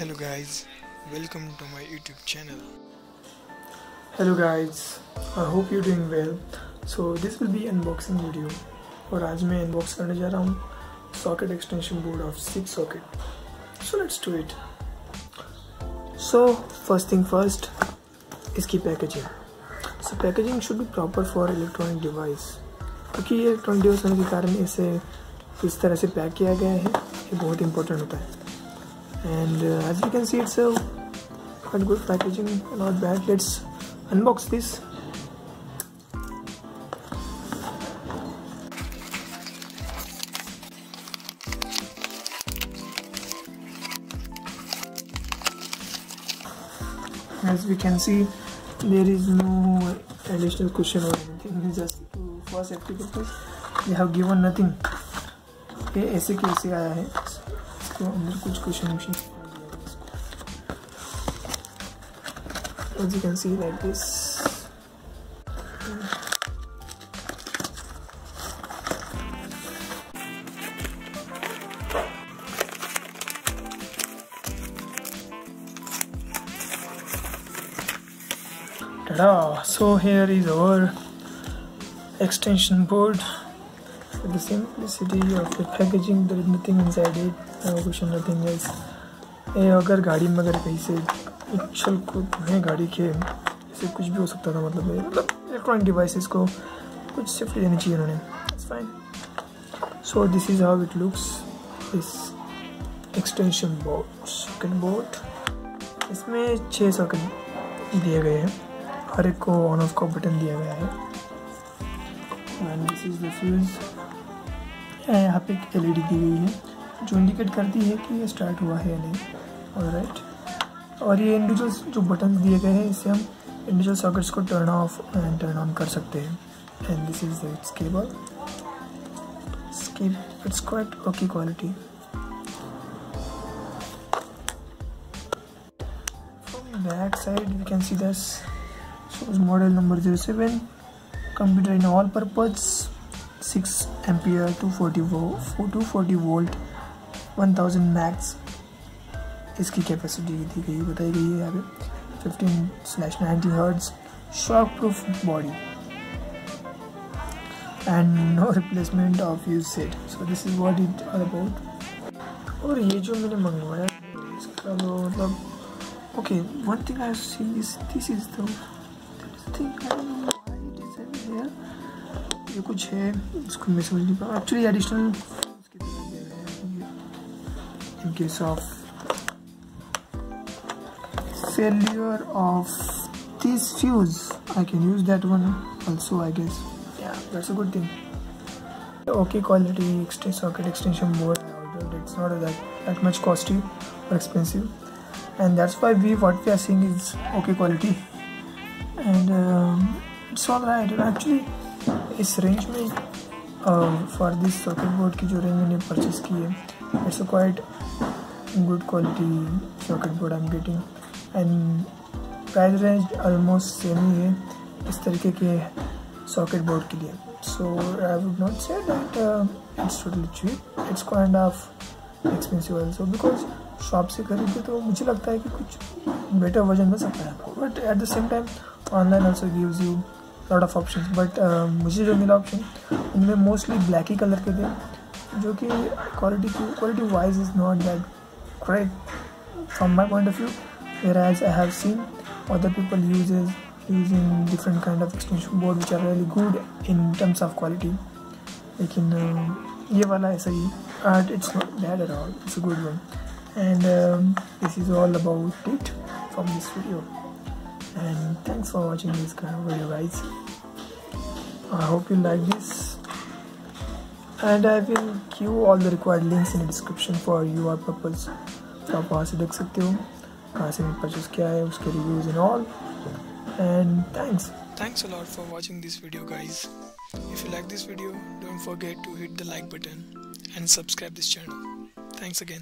Hello guys, welcome to my YouTube channel. Hello guys, I hope you're doing well. So this will be unboxing video और आज मैं unbox करने जा रहा हूँ socket extension board of 6 socket. So let's do it. So first thing first, इसकी packaging. So packaging should be proper for electronic device. क्योंकि ये electronic device होने के कारण इसे इस तरह से पैक किया गया है, ये बहुत important होता है. And as you can see, it's a quite good packaging, not bad. Let's unbox this. As we can see, there is no additional cushion or anything. It's just for safety purpose. They have given nothing. ये ऐसे कैसे आया है? इसको अंदर कुछ cushion दिया है. As you can see, like this. Ta-da! So here is our extension board. With the simplicity of the packaging, there is nothing inside it, no cushion, nothing else. ये अगर गाड़ी में अगर कहीं से उछल कूद है गाड़ी के, ऐसे कुछ भी हो सकता था. मतलब इलेक्ट्रॉनिक डिवाइसेस को कुछ सेफ्टी देनी चाहिए उन्होंने. It's fine. So this is how it looks, this extension board, socket board. इसमें 6 सॉकेट दिए गए हैं, हर एक को ऑन ऑफ का बटन दिया गया है. And this is the fuse. यहाँ पे एक LED दी गई है जो इंडिकेट करती है कि ये स्टार्ट हुआ है या नहीं. ऑलराइट. और ये इंडिविजुअल जो बटन दिए गए हैं, इससे हम इंडिविजुअल सॉकेट्स को turn off and turn on कर सकते हैं. And this is its cable. It's quite okay quality. From back side we can see this shows model number 07, computer in all purpose, 6 ampere, 240 volt, 1000 max. इसकी capacity दी गई बताई गई है यहाँ पे. 15/90 Hz, shock proof body and no replacement of used set. So this is what it all about. और ये जो मैंने मंगवाया इसका तो मतलब okay, one thing I have seen is this is the thing. I don't know why it is here. ये कुछ है, इसको मैं समझ नहीं पा. Actually additional in case of failure of this fuse, I can use that one also, I guess. Yeah, that's a good thing. Okay quality socket extension board I ordered. It's not that much costly or expensive, and that's why what we are seeing is okay quality, and it's all right. And actually इस range में for this socket board की जो range मैंने purchase की है, it's a quite good quality socket board I'm getting, and price range almost same ही है इस तरीके के सॉकेट बोर्ड के लिए. So I would not say that it's totally cheap. It's kind of expensive also, because shop से खरीदे तो मुझे लगता है कि कुछ बेटर वर्जन मिल सकता है आपको. But at the same time online also gives you lot of option. But मुझे जो मिला ऑप्शन उनमें मोस्टली ब्लैक ही कलर के थे, जो कि quality wise is not that great from my point of view, whereas I have seen other people using different kind of extension board which are really good in terms of quality. लेकिन ये वाला ऐसा ही, it's not bad at all. It's a good one. And this is all about it from this video, and thanks for watching this kind of video, guys. I hope you like this, and I will give all the required links in the description for your purpose. तो आप वहाँ से देख सकते हो कहाँ से मैं परचेस किया है, उसके reviews and all. And Thanks a lot for watching this video, guys. If you like this video, don't forget to hit the like button and subscribe this channel. Thanks again.